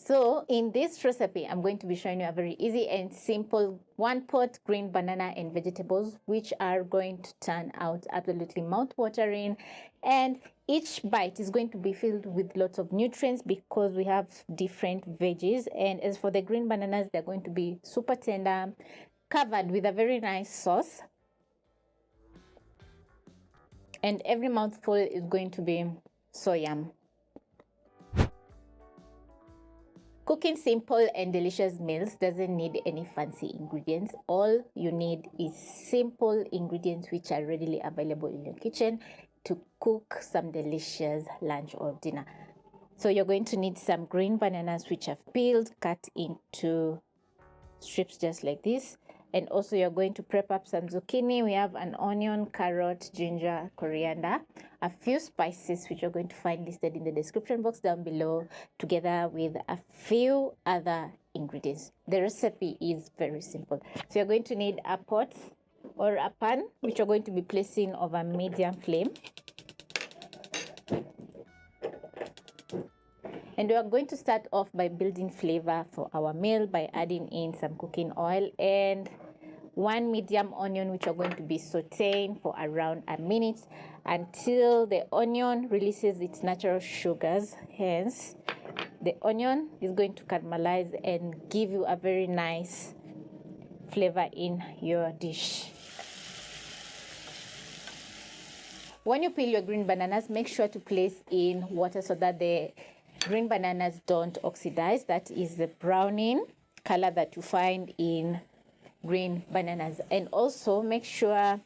So in this recipe, I'm going to be showing you a very easy and simple one-pot green banana and vegetables, which are going to turn out absolutely mouth-watering, and each bite is going to be filled with lots of nutrients because we have different veggies. And as for the green bananas, they're going to be super tender, covered with a very nice sauce, and every mouthful is going to be so yum. Cooking simple and delicious meals doesn't need any fancy ingredients. All you need is simple ingredients which are readily available in your kitchen to cook some delicious lunch or dinner. So you're going to need some green bananas which I've peeled, cut into strips just like this. And also you're going to prep up some zucchini. We have an onion, carrot, ginger, coriander, a few spices which you're going to find listed in the description box down below, together with a few other ingredients. The recipe is very simple. So you're going to need a pot or a pan which you're going to be placing over medium flame. And we are going to start off by building flavor for our meal by adding in some cooking oil and one medium onion, which are going to be sauteing for around a minute until the onion releases its natural sugars. Hence, the onion is going to caramelize and give you a very nice flavor in your dish. When you peel your green bananas, make sure to place in water so that the green bananas don't oxidize. That is the browning color that you find in green bananas. And also make sure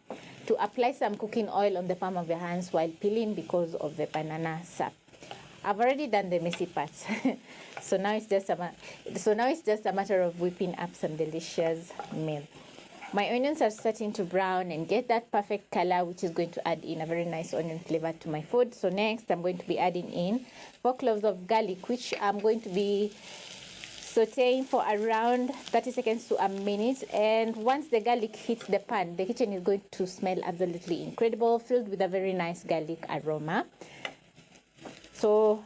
to apply some cooking oil on the palm of your hands while peeling because of the banana sap. I've already done the messy parts. So now it's just a matter of whipping up some delicious meal. My onions are starting to brown and get that perfect color, which is going to add in a very nice onion flavor to my food. So next, I'm going to be adding in 4 cloves of garlic, which I'm going to be sauteing for around 30 seconds to a minute. And once the garlic hits the pan, the kitchen is going to smell absolutely incredible, filled with a very nice garlic aroma. So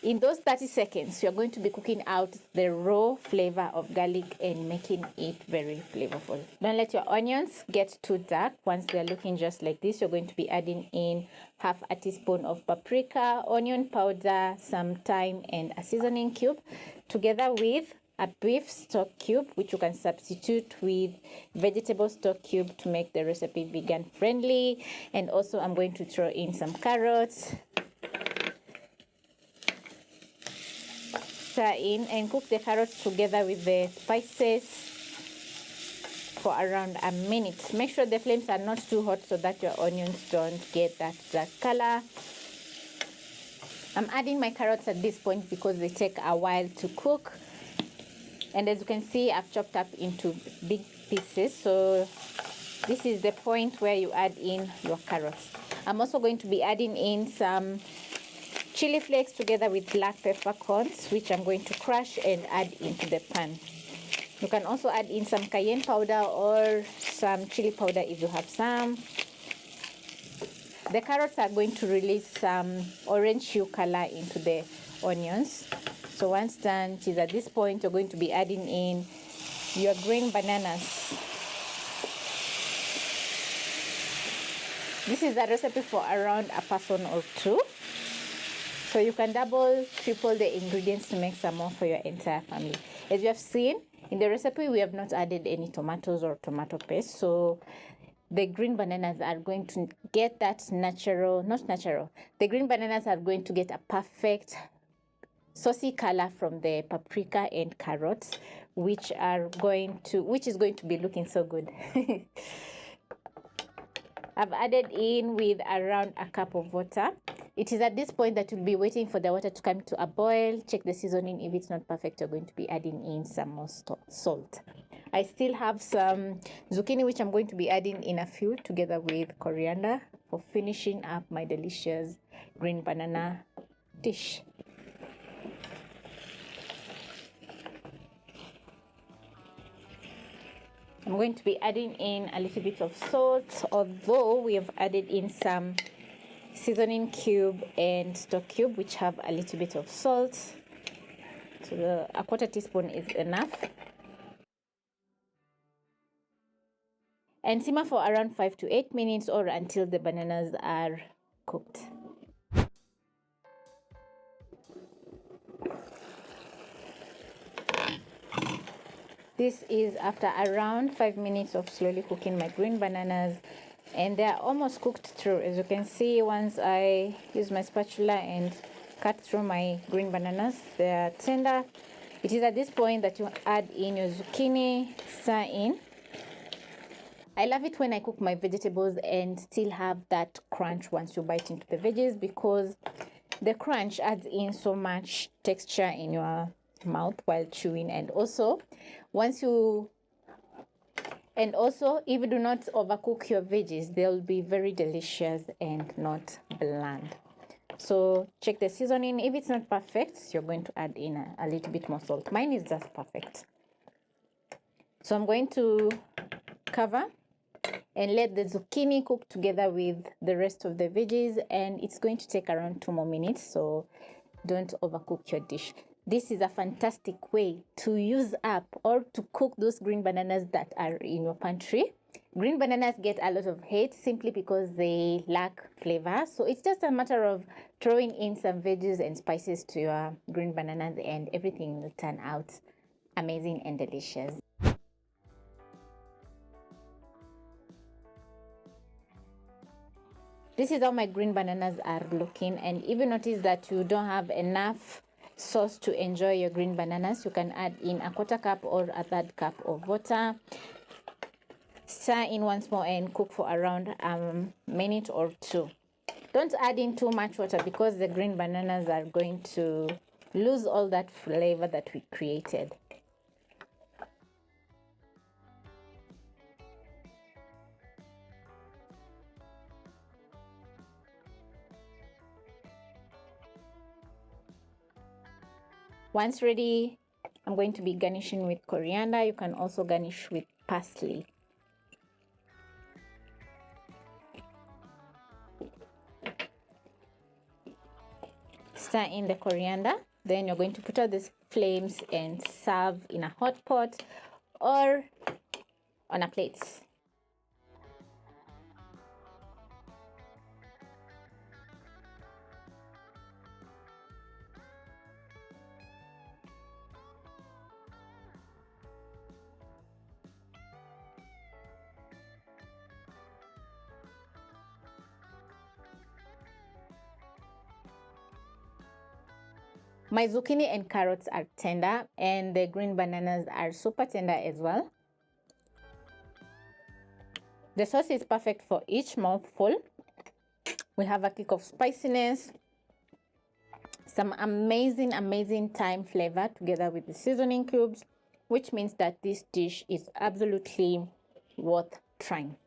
in those 30 seconds, you're going to be cooking out the raw flavor of garlic and making it very flavorful. Don't let your onions get too dark. Once they're looking just like this, you're going to be adding in half a teaspoon of paprika, onion powder, some thyme, and a seasoning cube, together with a beef stock cube, which you can substitute with vegetable stock cube to make the recipe vegan friendly. And also I'm going to throw in some carrots. Stir in and cook the carrots together with the spices for around a minute. Make sure the flames are not too hot so that your onions don't get that black color. I'm adding my carrots at this point because they take a while to cook. And as you can see, I've chopped up into big pieces. So this is the point where you add in your carrots. I'm also going to be adding in some chili flakes together with black peppercorns, which I'm going to crush and add into the pan. You can also add in some cayenne powder or some chili powder if you have some. The carrots are going to release some orange hue color into the onions. So once done, it is at this point you're going to be adding in your green bananas. This is a recipe for around a person or two. So you can double, triple the ingredients to make some more for your entire family. As you have seen, in the recipe, we have not added any tomatoes or tomato paste. So the green bananas are going to get that the green bananas are going to get a perfect saucy color from the paprika and carrots, which is going to be looking so good. I've added in with around a cup of water. It is at this point that you'll be waiting for the water to come to a boil. Check the seasoning. If it's not perfect, you're going to be adding in some more salt. I still have some zucchini, which I'm going to be adding in a few together with coriander for finishing up my delicious green banana dish. I'm going to be adding in a little bit of salt, although we have added in some seasoning cube and stock cube, which have a little bit of salt. So a quarter teaspoon is enough. And simmer for around 5 to 8 minutes or until the bananas are cooked. This is after around 5 minutes of slowly cooking my green bananas, and they are almost cooked through. As you can see, once I use my spatula and cut through my green bananas, they are tender. It is at this point that you add in your zucchini, stir in. I love it when I cook my vegetables and still have that crunch once you bite into the veggies, because the crunch adds in so much texture in your mouth while chewing. And also if you do not overcook your veggies, they'll be very delicious and not bland. So check the seasoning. If it's not perfect, you're going to add in a little bit more salt. Mine is just perfect. So I'm going to cover and let the zucchini cook together with the rest of the veggies, and it's going to take around 2 more minutes, so don't overcook your dish. This is a fantastic way to use up or to cook those green bananas that are in your pantry. Green bananas get a lot of hate simply because they lack flavor, so it's just a matter of throwing in some veggies and spices to your green bananas and everything will turn out amazing and delicious. This is how my green bananas are looking, and if you notice that you don't have enough sauce to enjoy your green bananas, you can add in a quarter cup or a third cup of water. Stir in once more and cook for around a minute or two. Don't add in too much water because the green bananas are going to lose all that flavor that we created. Once ready, I'm going to be garnishing with coriander. You can also garnish with parsley. Stir in the coriander. Then you're going to put out the flames and serve in a hot pot or on a plate. My zucchini and carrots are tender, and the green bananas are super tender as well. The sauce is perfect for each mouthful. We have a kick of spiciness, some amazing thyme flavor together with the seasoning cubes, which means that this dish is absolutely worth trying.